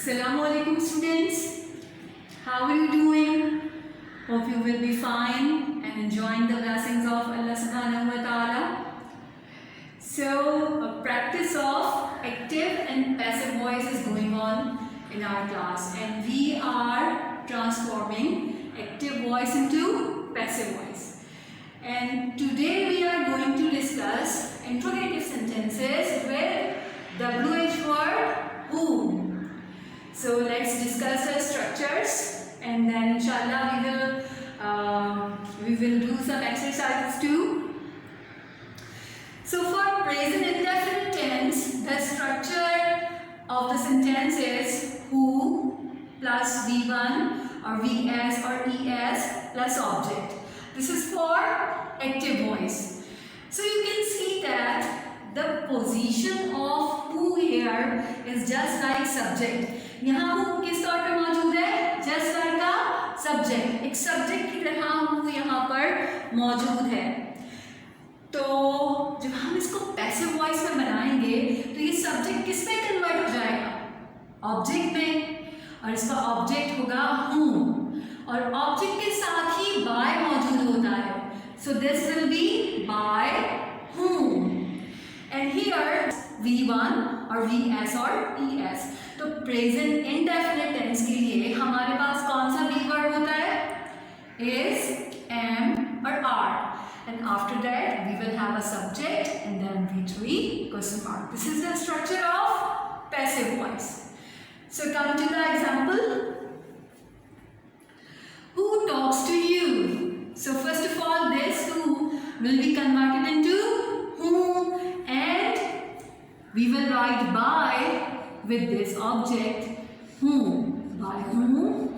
Assalamualaikum students, how are you doing? Hope you will be fine and enjoying the blessings of Allah subhanahu wa ta'ala. So a practice of active and passive voice is going on in our class, and we are transforming active voice into passive voice. And today we are going to discuss interrogative sentences with WH word whom. So let's discuss the structures, and then inshallah we will do some exercises too. So for present indefinite tense, the structure of the sentence is who plus V1 or VS or ES plus object. This is for active voice. So you can see that the position of who here is just like subject. यहाँ who किस तौर पे मौजूद है? Just like a subject. एक subject की तरह who यहाँ पर मौजूद है. तो जब हम इसको passive voice में बनाएंगे तो ये subject किस में convert हो जाएगा? Object में, और इसका object होगा whom, और object के साथ ही by मौजूद होता है. So this will be by whom. And here V1 और VS और ES. तो प्रेजेंट इंडेफिनिट टेंस के लिए हमारे पास कौन सा वी वर्ब होता है? Is, am और are. And after that we will have a subject and then V3 question mark. This is the structure of passive voice. So come to the example. Who talks to you? So first of all, this who will be converted into whom, and we will write by with this object whom. By whom.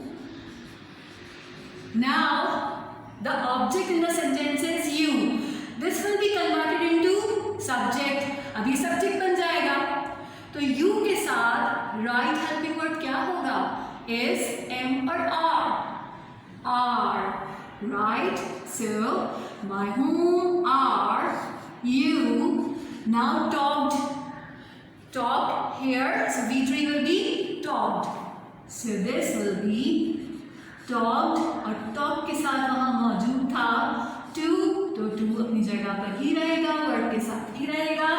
Now the object in the sentence is you. This will be converted into subject. अब ये subject बन जाएगा. तो you के साथ right helping word क्या होगा? Is, am और are. Are. Right. So by whom are you now talked. Talk here, so V3 will be talked. So this will be talked, और talk के साथ वहाँ मौजूद था to, तो to अपनी जगह पर ही रहेगा, word के साथ ही रहेगा.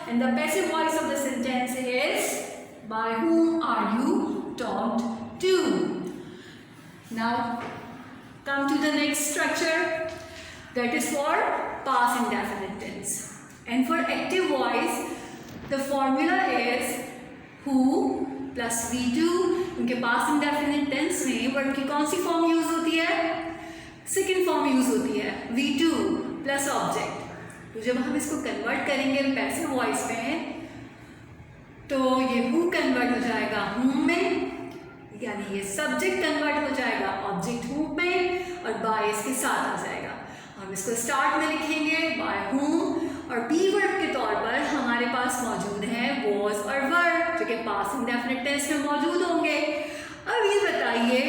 And the passive voice of the sentence is by whom are you talked to. Now come to the next structure, that is for past indefinite tense. And for active voice the formula is who plus V2. उनके पास indefinite tense में word की कौन सी form use होती है? Second form use होती है V2 plus object. तो जब हम इसको कन्वर्ट करेंगे पैसिव वॉइस में तो ये who कन्वर्ट हो जाएगा whom में, यानी ये सब्जेक्ट कन्वर्ट हो जाएगा ऑब्जेक्ट whom में, और बाय इसके साथ आ जाएगा. हम इसको स्टार्ट में लिखेंगे बाय whom, और बी वर्ब के तौर पर हमारे पास मौजूद है was और were जो कि पास्ट इंडेफिनिट टेंस में मौजूद होंगे. अब ये बताइए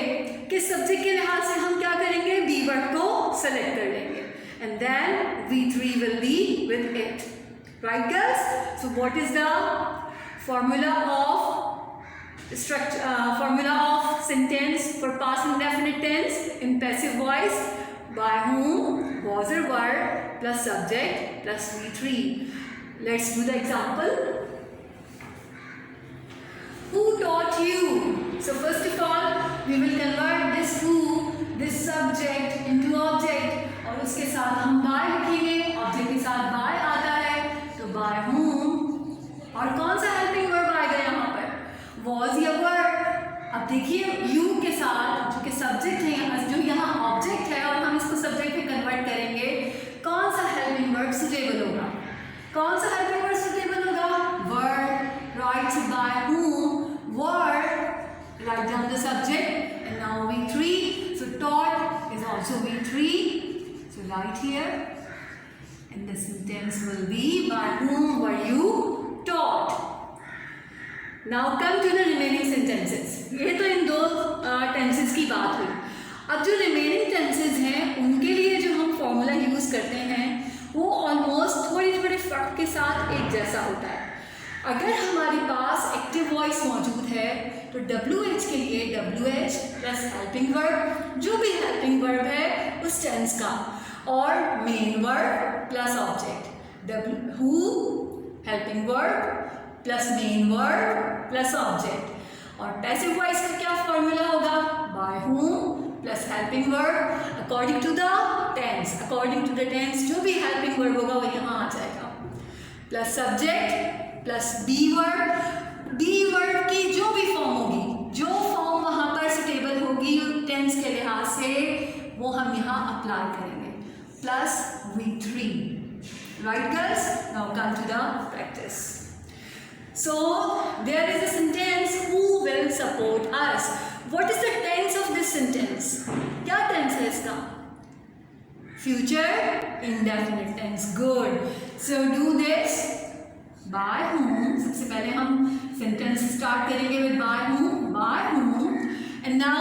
कि सब्जेक्ट के लिहाज से हम क्या करेंगे? बी वर्ब को सेलेक्ट कर लेंगे and then V3 will be with it. Right girls? So what is the formula of structure, formula of sentence for past indefinite tense in passive voice? By whom, was or were plus subject plus V3. Let's do the example. Who taught you? So first of all we will convert this who, this subject into object, और उसके साथ हम by लिखेंगे. Object के साथ by आता है तो by whom, और कौन सा हेल्पिंग वर्ब आएगा यहाँ पर? was या were. अब देखिए you के साथ जो कि सब्जेक्ट है, जो यहाँ ऑब्जेक्ट है, और हम इसको सब्जेक्ट में कन्वर्ट करेंगे, कौन सा हेल्पिंग वर्ब सुटेबल होगा? कौन सा हेल्पिंग वर्ब सुटेबल होगा? were. Right. So by whom, were, write down the subject, and now V3. So taught is also V3. So right here, and the sentence will be by whom were you taught. Now come to the remaining sentences. ये तो इन दो tenses की बात हुई. अब जो remaining tenses हैं उनके लिए जो हम फॉर्मूला यूज़ करते हैं वो ऑलमोस्ट थोड़े थोड़े फर्क के साथ एक जैसा होता है. अगर हमारे पास एक्टिव वॉइस मौजूद है तो WH के लिए WH प्लस हेल्पिंग वर्ब, जो भी हेल्पिंग वर्ब है उस टेंस का, और main verb plus object, who helping verb plus main verb plus object. और पैसिव वॉइस का क्या फॉर्मूला होगा? By whom plus helping verb according to the tense, according to the tense जो भी हेल्पिंग वर्ब होगा वो यहाँ आ जाएगा, plus subject plus be verb. Be verb की जो भी फॉर्म होगी, जो फॉर्म वहाँ पर सुटेबल होगी टेंस के लिहाज से, वो हम यहाँ अप्लाई करेंगे, plus V3। Right girls, now come to the practice. So there is a sentence who will support us. What is the tense of this sentence? क्या tense है इसका? Future indefinite tense. Good. So do this. By whom? सबसे पहले हम sentence start करेंगे with by whom. By whom. And now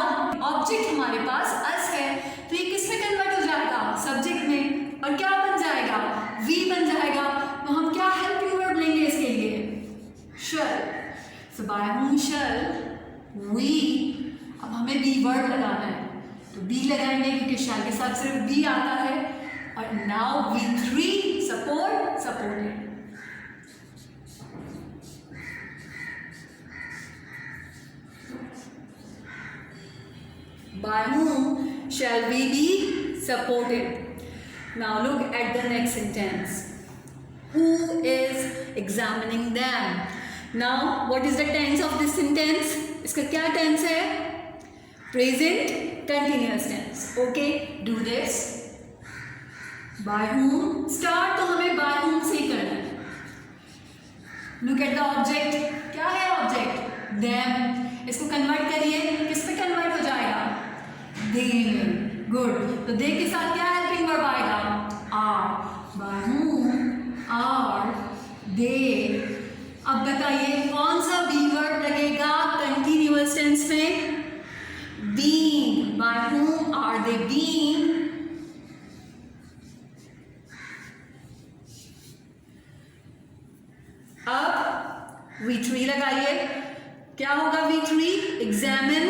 object हमारे पास us है, तो ये किस में convert हो जाएगा? Subject में। और क्या बन जाएगा? We बन जाएगा। तो हम क्या helping verb लेंगे इसके लिए? Shall. So by whom shall we? अब हमें be वर्ड लगाना है, तो be लगाएंगे क्योंकि shall के साथ सिर्फ be आता है। और now V3 support, supported। By whom shall we be supported? Now look at the next sentence. Who is examining them? Now what is the tense of this sentence? इसका क्या tense है? Present continuous tense. Okay, do this. By whom? Start तो हमें by whom से ही करना है। Look at the object. क्या है object? Them. इसको convert करिए, किस पे convert हो जाएगा? They में। Good. तो they के साथ क्या helping verb आएगा? Are. By whom are they? अब बताइए कौन सा बी वर्ब लगेगा कंटिन्यूअस टेंस में? Being. By whom are they being? अब V3 लगाइए, क्या होगा V3? Examine,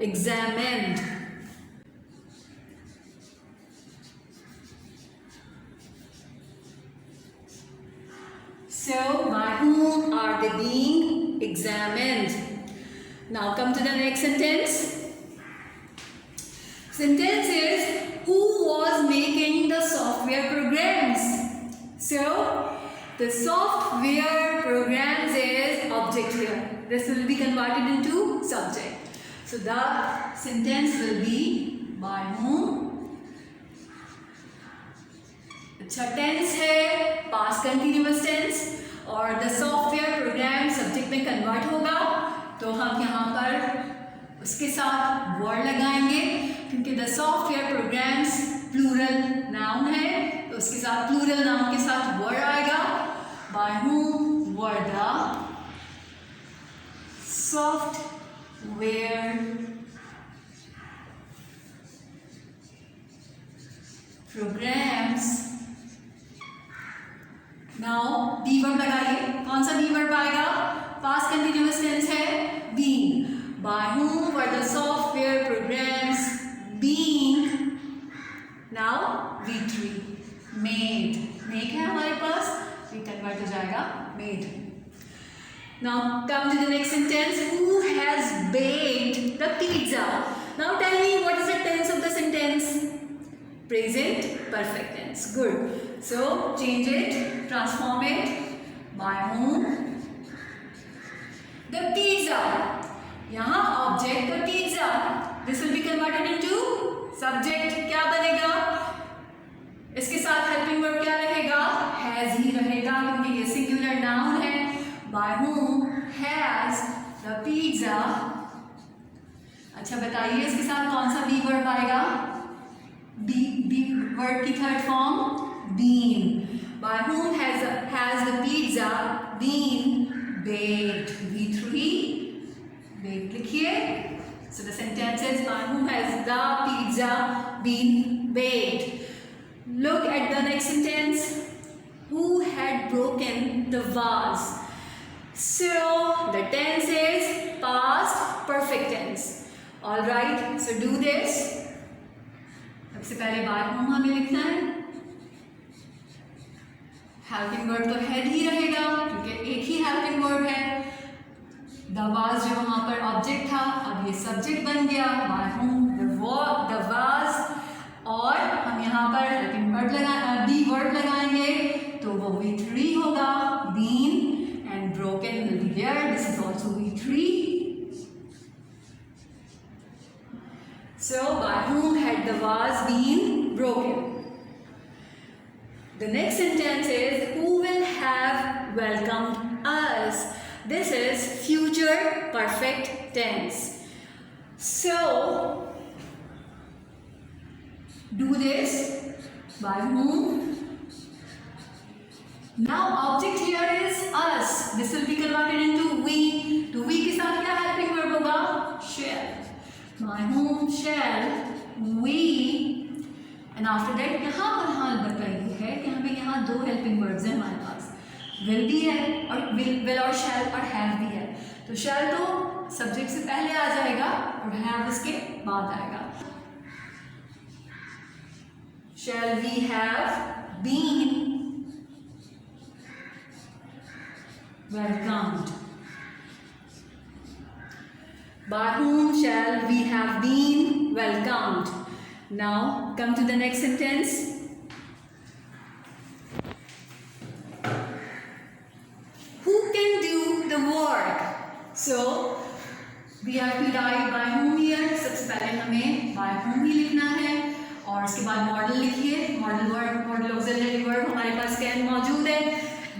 examined. So, by whom are they being examined? Now come to the next sentence. Sentence is, who was making the software programs? So, the software programs is object here. This will be converted into subject. So, the sentence will be, by whom? अच्छा tense है, past continuous tense, और the software program subject में convert होगा, तो हम यहाँ पर उसके साथ वर्ड लगाएंगे क्योंकि the software programs plural noun है, तो उसके साथ प्लूरल नाउन के साथ वर्ड आएगा। By whom were the software programs। Now be verb लगाइए, कौन सा बी वर्ब आएगा? पास्ट कंटिन्यूअस टेंस है, being. By whom were the software programs being? Now V3 made, make है हमारे पास, ये कन्वर्ट हो जाएगा made। Now come to the next sentence, who has baked the pizza? Now tell me what is the tense of the sentence? Present perfect tense. Good. So change it, transform it. By whom? The pizza. यहाँ object the pizza. This will be converted into subject. क्या बनेगा? इसके साथ helping verb क्या रहेगा? Has ही रहेगा क्योंकि ये singular noun है। By whom has the pizza? अच्छा बताइए इसके साथ कौन सा be verb आएगा? बी वर्ड की third form been. By whom has the pizza been baked? V3 baked लिखिए। So the sentence is, by whom has the pizza been baked? Look at the next sentence. Who had broken the vase? So the tense is past perfect tense. All right, so do this. सबसे पहले by whom हमें लिखना है. Helping verb तो head ही रहेगा क्योंकि एक ही helping verb है. द वाज जो वहां पर ऑब्जेक्ट था, अब ये सब्जेक्ट बन गया. बाय whom द वाज, और हम यहाँ पर हेल्पिंग वर्ब लगाएंगे तो वो V3 होगा. Been and broken will be there. This is also V3. So by whom had the vase been broken? The next sentence is who will have welcomed us. This is future perfect tense. So do this. By whom? Now object here is us. This will be converted into we. तो we के साथ क्या helping verb होगा? Shall. By whom shall we, and after that यहाँ पर हाल बताइए है कि हमें यहाँ दो हेल्पिंग वर्ब्स हैं हमारे पास. will भी है और will और shall और have भी है. तो shall तो सब्जेक्ट से पहले आ जाएगा और have इसके बाद आएगा. shall we have been welcomed. By whom shall we have been welcomed? Now come to the next sentence. Who can do the work? So we have to write by whom here. सबसे पहले हमें by whom ही लिखना है और उसके बाद model लिखिए. Modal verb, model auxiliary verb हमारे पास कैन मौजूद है.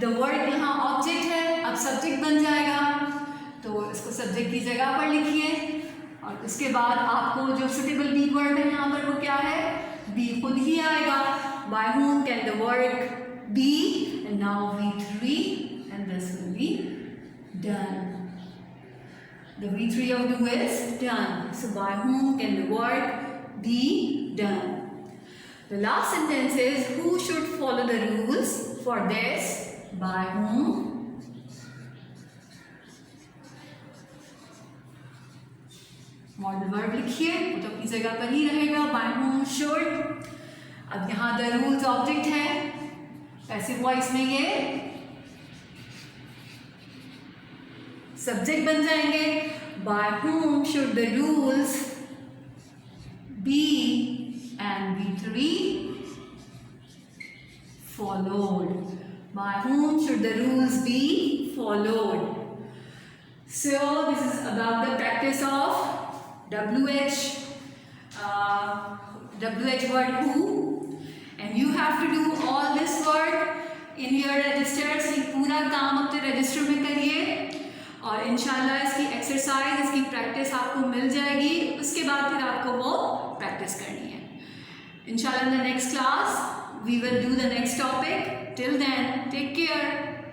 द वर्ड यहाँ ऑब्जेक्ट है, अब सब्जेक्ट बन जाएगा तो इसको सब्जेक्ट की जगह पर लिखिए और उसके बाद आपको जो सुटेबल बी वर्ड है यहाँ पर वो क्या है? बी खुद ही आएगा. By whom can the work be? And now V3 and this will be done. The V3 of do is done. So by whom can the work be done? The last sentence is who should follow the rules for this? By whom? Modal verb लिखिए, वो तो अपनी जगह पर ही रहेगा. By whom should. अब यहाँ द रूल्स ऑब्जेक्ट है, पैसिव वॉइस में ये सब्जेक्ट बन जाएंगे. By whom should the rules be and V3 followed. By whom should the rules be followed? So this is about the practice of WH word who, and you have to do all this work in your registers. ये पूरा काम अपने register में करिए और इंशाल्लाह इसकी exercise, इसकी प्रैक्टिस आपको मिल जाएगी. उसके बाद फिर आपको वो प्रैक्टिस करनी है. इंशाल्लाह in the next class we will do the next topic. Till then, take care.